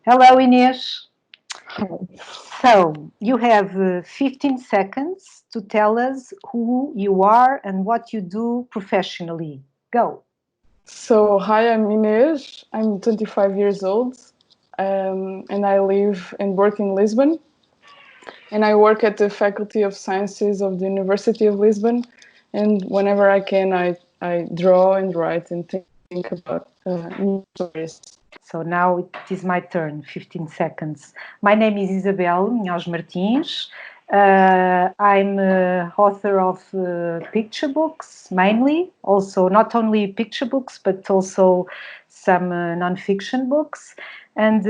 Hello, Inês. So, you have 15 seconds to tell us who you are and what you do professionally. Go. So, hi, I'm Inês. I'm 25 years old, and I live and work in Lisbon. And I work at the Faculty of Sciences of the University of Lisbon. And whenever I can, I draw and write and think about new stories. So now it is my turn, 15 seconds. My name is Isabel Minhós Martins. I'm author of picture books, mainly. Also, not only picture books, but also some non-fiction books. And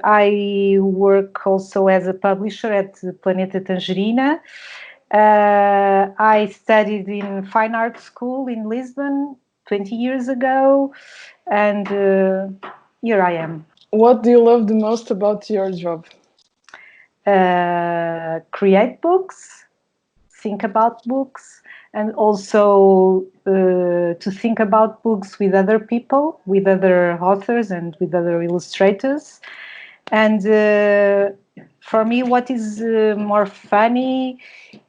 I work also as a publisher at Planeta Tangerina. I studied in fine art school in Lisbon 20 years ago. And here I am. What do you love the most about your job? Create books, think about books, and also to think about books with other people, with other authors and with other illustrators. And for me, what is more funny,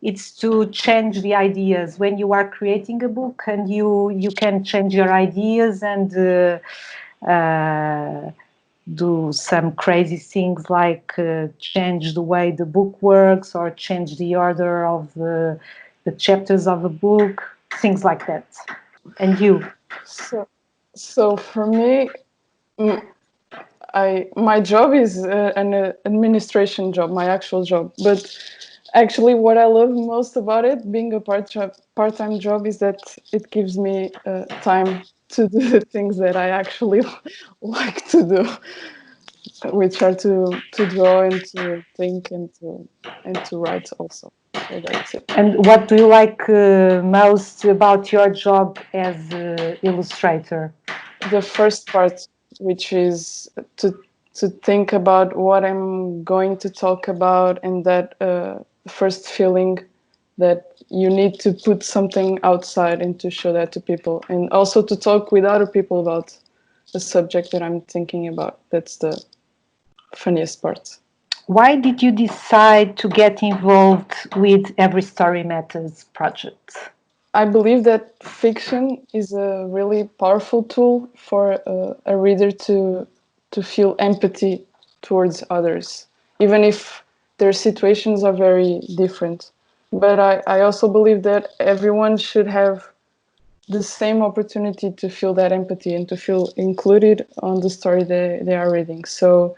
it's to change the ideas when you are creating a book, and you can change your ideas and do some crazy things like change the way the book works or change the order of the chapters of a book, things like that. And you? So for me, my job is an administration job, my actual job. But actually, what I love most about it, being a part-time job, is that it gives me time to do the things that I actually like to do, which are to draw and to think and to write also. So that's it. And what do you like most about your job as illustrator? The first part, which is to think about what I'm going to talk about, and that first feeling that you need to put something outside and to show that to people, and also to talk with other people about the subject that I'm thinking about. That's the funniest part. Why did you decide to get involved with Every Story Matters project? I believe that fiction is a really powerful tool for a reader to feel empathy towards others, even if their situations are very different. But I also believe that everyone should have the same opportunity to feel that empathy and to feel included on the story they are reading. So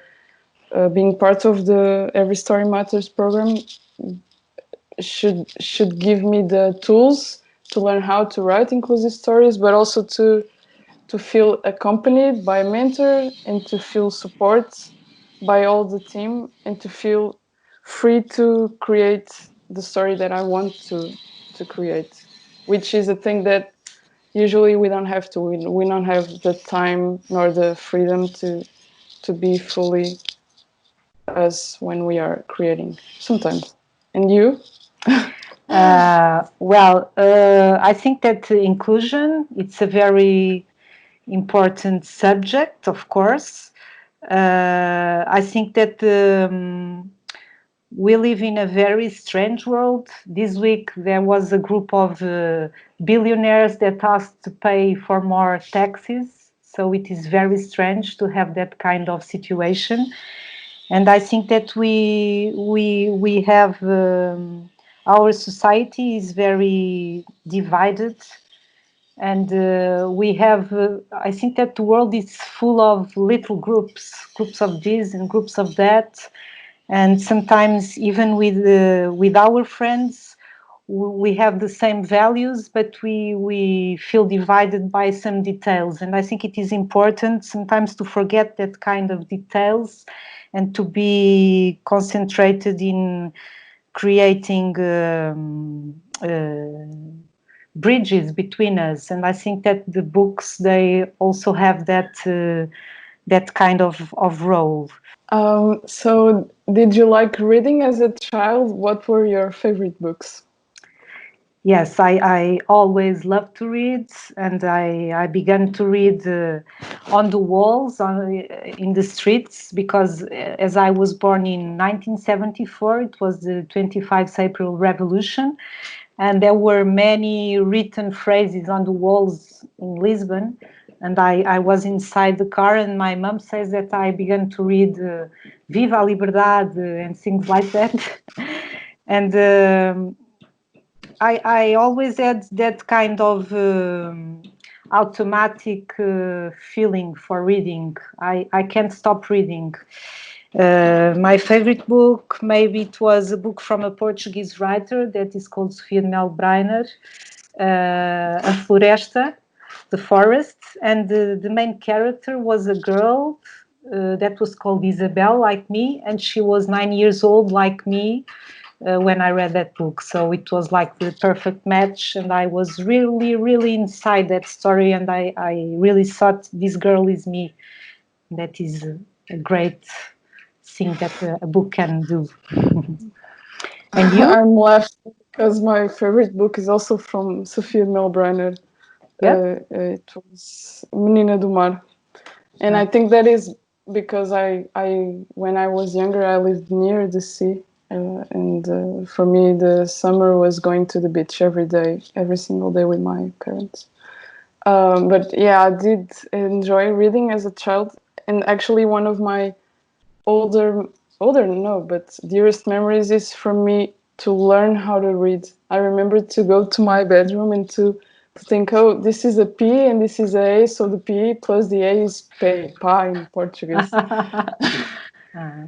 being part of the Every Story Matters program should give me the tools to learn how to write inclusive stories, but also to feel accompanied by a mentor and to feel support by all the team and to feel free to create the story that I want to create, which is a thing that usually we don't have to. We don't have the time nor the freedom to be fully us when we are creating sometimes. And you? I think that inclusion, it's a very important subject, of course. I think that we live in a very strange world. This week there was a group of billionaires that asked to pay for more taxes. So it is very strange to have that kind of situation. And I think that we have our society is very divided, and we have. I think that the world is full of little groups of this and groups of that, and sometimes even with our friends, we have the same values, but we feel divided by some details. And I think it is important sometimes to forget that kind of details and to be concentrated in creating bridges between us. And I think that the books, they also have that kind of role. So, did you like reading as a child? What were your favorite books? Yes, I always loved to read, and I began to read on the walls, in the streets, because as I was born in 1974, it was the 25th April Revolution, and there were many written phrases on the walls in Lisbon. And I was inside the car, and my mom says that I began to read Viva a Liberdade and things like that. And I always had that kind of automatic feeling for reading. I can't stop reading. My favorite book, maybe it was a book from a Portuguese writer that is called Sofia de Mel Breiner, A Floresta, The Forest, and the main character was a girl that was called Isabel, like me, and she was 9 years old, like me, when I read that book. So it was like the perfect match, and I was really, really inside that story, and I really thought this girl is me. That is a great thing that a book can do. And you? I'm laughing because my favorite book is also from Sofia de Mel Breiner. Yeah. It was Menina do Mar. And I think that is because I when I was younger, I lived near the sea. And for me, the summer was going to the beach every day, every single day with my parents. But yeah, I did enjoy reading as a child. And actually, one of my older, but dearest memories is for me to learn how to read. I remember to go to my bedroom and to think, oh, this is a P and this is a, so the P plus the A is P, pa in Portuguese.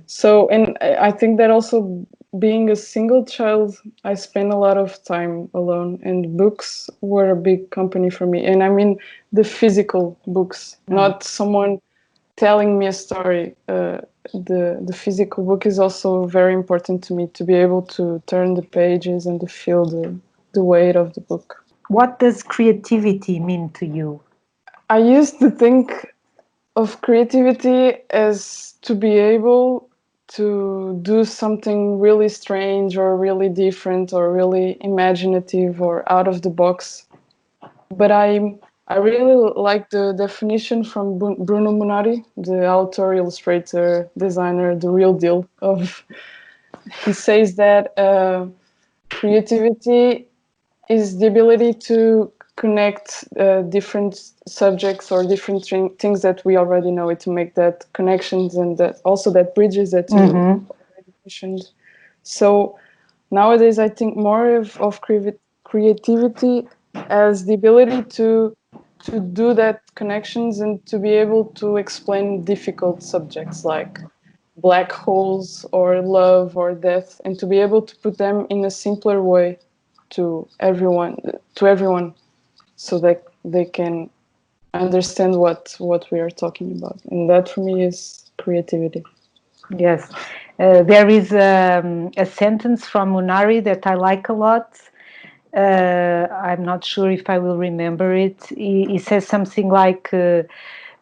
So, and I think that also being a single child, I spent a lot of time alone, and books were a big company for me. And I mean the physical books, not someone telling me a story. The physical book is also very important to me, to be able to turn the pages and to feel the weight of the book. What does creativity mean to you? I used to think of creativity as to be able to do something really strange or really different or really imaginative or out of the box. But I really like the definition from Bruno Munari, the author, illustrator, designer, the real deal of. He says that creativity is the ability to connect different subjects or different things that we already know, to make that connections and that also that bridges that you already mentioned. So nowadays, I think more of creativity as the ability to do that connections and to be able to explain difficult subjects like black holes or love or death, and to be able to put them in a simpler way to everyone so that they can understand what we are talking about. And that for me is creativity. Yes. There is a sentence from Munari that I like a lot. I'm not sure if I will remember it. He says something like, to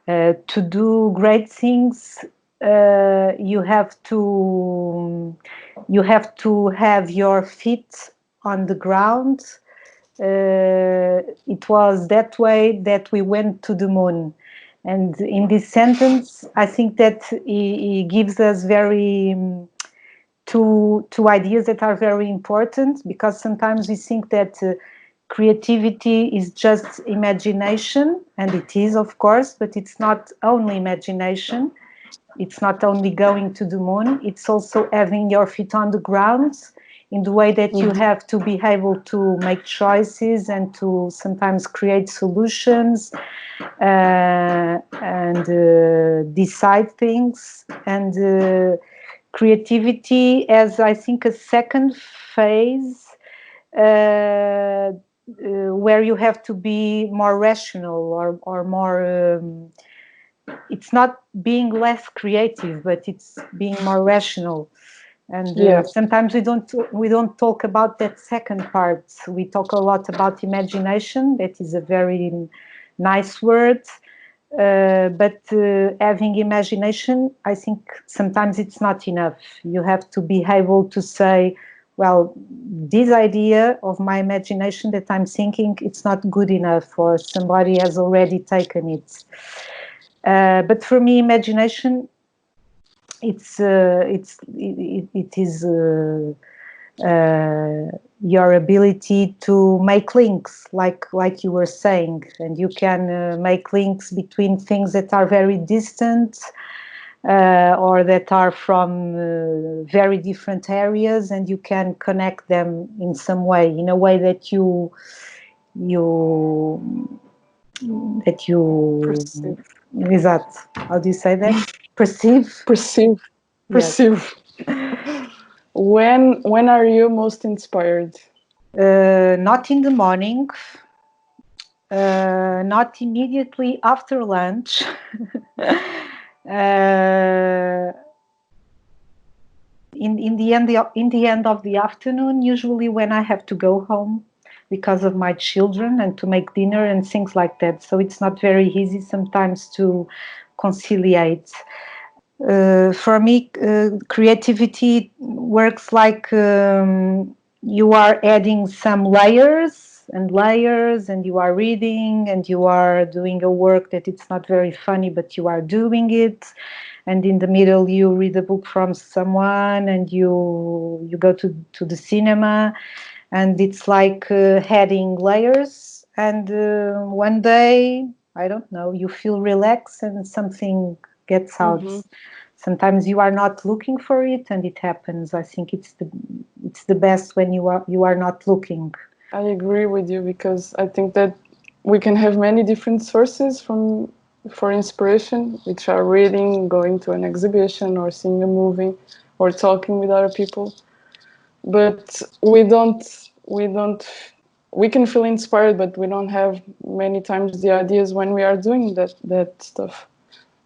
do great things, you have to have your feet on the ground. It was that way that we went to the moon. And in this sentence, I think that he gives us very two ideas that are very important, because sometimes we think that creativity is just imagination, and it is, of course, but it's not only imagination. It's not only going to the moon, it's also having your feet on the ground, in the way that you have to be able to make choices and to sometimes create solutions and decide things. And creativity as, I think, a second phase where you have to be more rational or more it's not being less creative, but it's being more rational. And Yeah. sometimes we don't talk about that second part. We talk a lot about imagination. That is a very nice word. But having imagination, I think sometimes it's not enough. You have to be able to say, well, this idea of my imagination that I'm thinking, it's not good enough, or somebody has already taken it. But for me, imagination, it is your ability to make links, like you were saying, and you can make links between things that are very distant or that are from very different areas, and you can connect them in some way, in a way that you Perceive. Exact. How do you say that? Perceive. Perceive. Yes. Perceive. When are you most inspired? Not in the morning. Not immediately after lunch. In the end of the afternoon, usually when I have to go home because of my children and to make dinner and things like that. So it's not very easy sometimes to conciliate. For me, creativity works like you are adding some layers and layers, and you are reading and you are doing a work that it's not very funny, but you are doing it. And in the middle, you read a book from someone, and you go to the cinema, and it's like adding layers. And one day, I don't know, you feel relaxed and something gets out. Mm-hmm. Sometimes you are not looking for it, and it happens. I think it's the best when you are not looking. I agree with you, because I think that we can have many different sources for inspiration, which are reading, going to an exhibition, or seeing a movie, or talking with other people. But we can feel inspired, but we don't have many times the ideas when we are doing that stuff.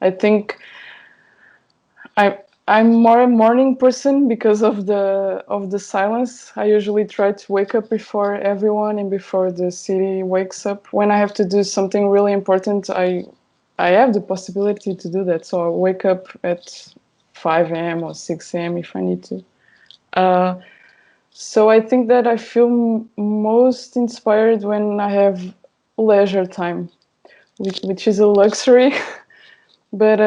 I think I'm more a morning person because of the silence. I usually try to wake up before everyone and before the city wakes up. When I have to do something really important, I have the possibility to do that. So I wake up at 5 a.m. or 6 a.m. if I need to. So I think that I feel most inspired when I have leisure time, which is a luxury. But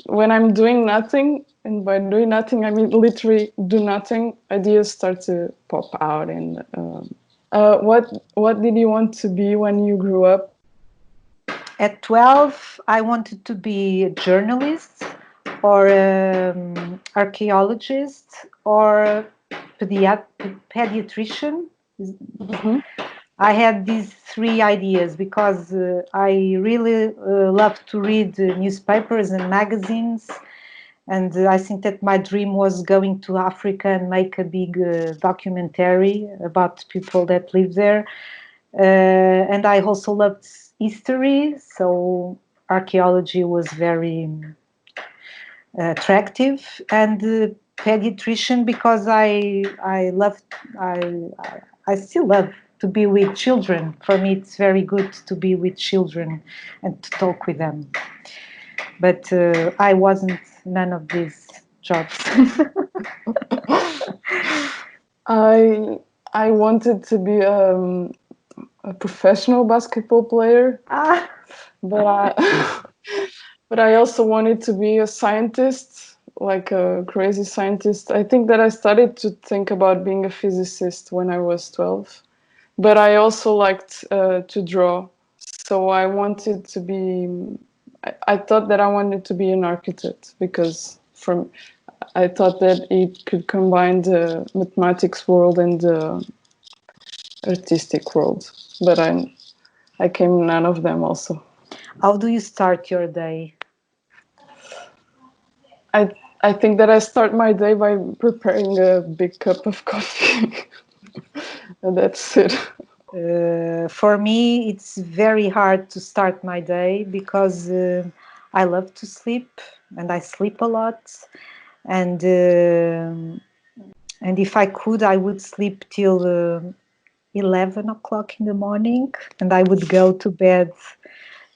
when I'm doing nothing, and by doing nothing, I mean literally do nothing, ideas start to pop out. And what did you want to be when you grew up? At 12, I wanted to be a journalist or archaeologist or pediatrician. Mm-hmm. I had these three ideas because I really love to read newspapers and magazines. And I think that my dream was going to Africa and make a big documentary about people that live there. And I also loved history, so archaeology was very attractive. And pediatrician because I still love to be with children. For me, it's very good to be with children and to talk with them. But I wasn't none of these jobs. I wanted to be a professional basketball player, Ah, but I but I also wanted to be a scientist, like a crazy scientist. I think that I started to think about being a physicist when I was 12, but I also liked to draw. So I wanted to be, I thought that I wanted to be an architect, because I thought that it could combine the mathematics world and the artistic world, but I came none of them also. how do you start your day? I I think that I start my day by preparing a big cup of coffee, and that's it. For me, it's very hard to start my day because I love to sleep and I sleep a lot. And and if I could, I would sleep till 11 o'clock in the morning, and I would go to bed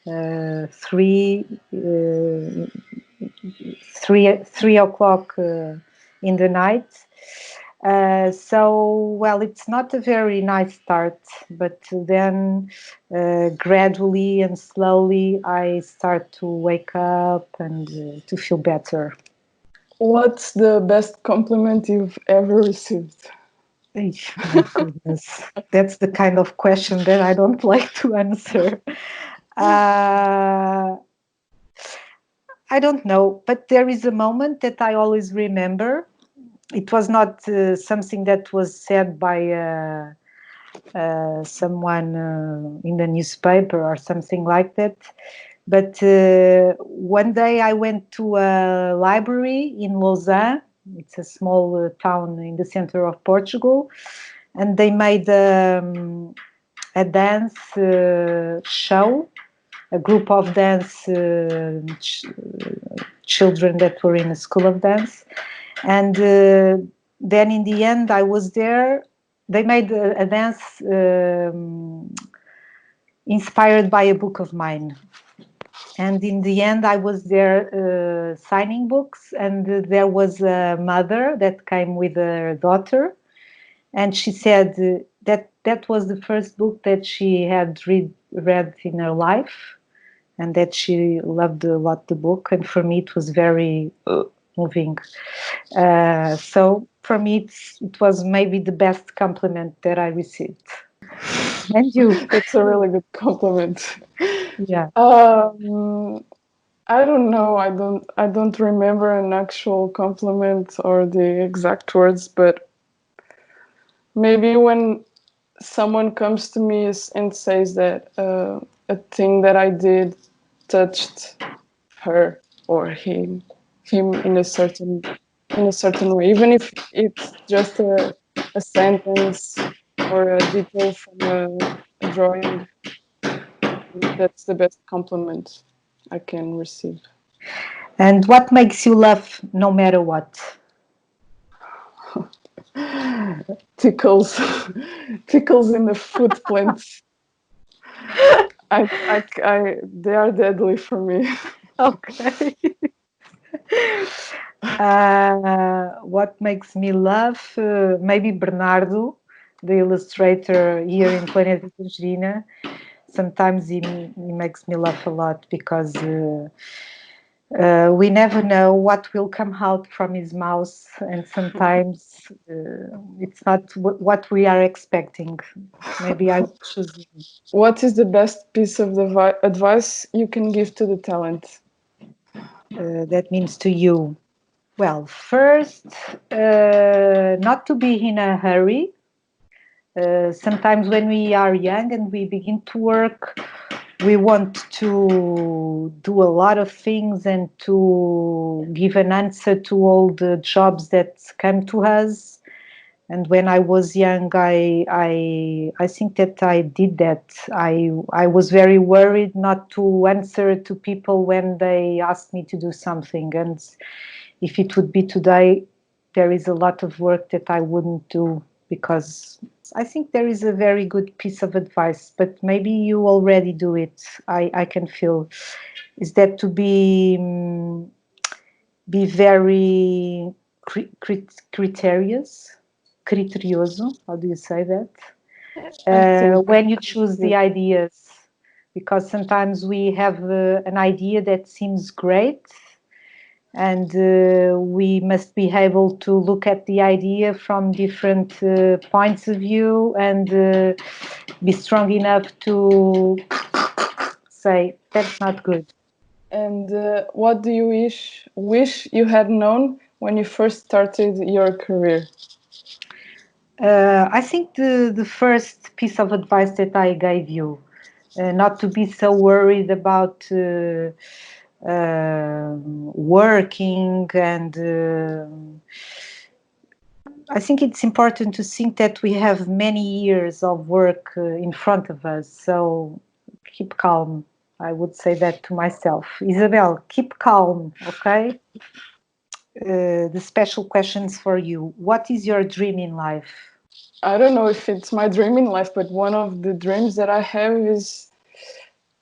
3 o'clock in the night. Well, it's not a very nice start, but then gradually and slowly I start to wake up and to feel better. What's the best compliment you've ever received? My goodness, that's the kind of question that I don't like to answer. Uh, I don't know, but there is a moment that I always remember. It was not something that was said by someone in the newspaper or something like that. But one day I went to a library in Lausanne. It's a small town in the center of Portugal, and they made a dance show, a group of dance children that were in a school of dance. And then in the end, I was there. They made a dance inspired by a book of mine. And in the end, I was there signing books, and there was a mother that came with her daughter, and she said that was the first book that she had read in her life, and that she loved a lot the book. And for me, it was very moving. So for me, it was maybe the best compliment that I received. And you? It's a really good compliment. Yeah. I don't know. I don't remember an actual compliment or the exact words, but maybe when someone comes to me and says that a thing that I did touched her or him in a certain way, even if it's just a sentence or a detail from a drawing, that's the best compliment I can receive. And what makes you laugh no matter what? Tickles, tickles in the footprints. They are deadly for me. Okay. What makes me laugh? Maybe Bernardo, the illustrator here in Planeta Tangerina. Sometimes he makes me laugh a lot because we never know what will come out from his mouth, and sometimes it's not what we are expecting. Maybe I would choose him. What is the best piece of advice you can give to the talent? That means to you. Well, first, not to be in a hurry. Sometimes when we are young and we begin to work, we want to do a lot of things and to give an answer to all the jobs that come to us. And when I was young, I think that I did that. I was very worried not to answer to people when they asked me to do something. And if it would be today, there is a lot of work that I wouldn't do, because I think there is a very good piece of advice, but maybe you already do it. I can feel is that to be very criterioso. How do you say that? I think When you choose the ideas, because sometimes we have an idea that seems great, and we must be able to look at the idea from different points of view, and be strong enough to say that's not good. And what do you wish you had known when you first started your career? I think the first piece of advice that I gave you, not to be so worried about working, and I think it's important to think that we have many years of work in front of us. So keep calm. I would say that to myself. Isabel, keep calm, okay? The special questions for you. What is your dream in life? I don't know if it's my dream in life, but one of the dreams that I have is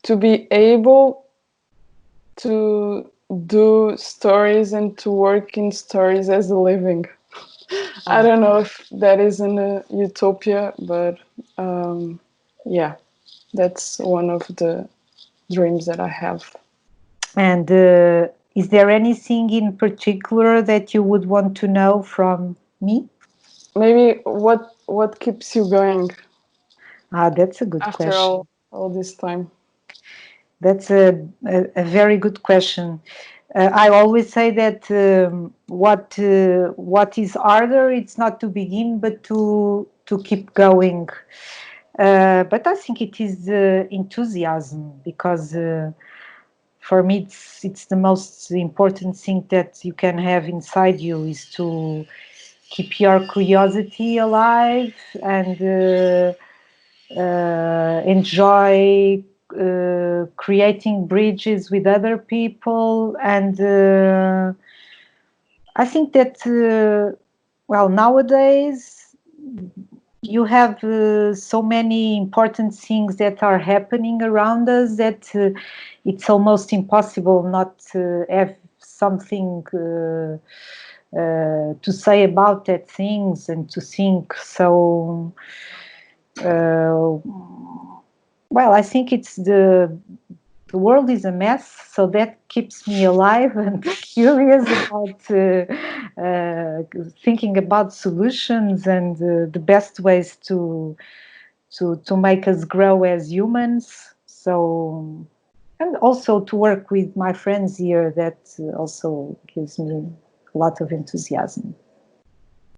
to be able to do stories and to work in stories as a living. I don't know if that is in a utopia, but yeah, that's one of the dreams that I have. And is there anything in particular that you would want to know from me? Maybe what keeps you going That's a good after question. all this time? That's a very good question. I always say that what is harder, it's not to begin, but to keep going. But I think it is enthusiasm, because for me it's the most important thing that you can have inside you, is to keep your curiosity alive and enjoy creating bridges with other people. And I think that well, nowadays you have so many important things that are happening around us that it's almost impossible not to have something to say about that things and to think. So well, I think it's the world is a mess, so that keeps me alive and curious about thinking about solutions and the best ways to make us grow as humans. So, and also to work with my friends here, that also gives me a lot of enthusiasm.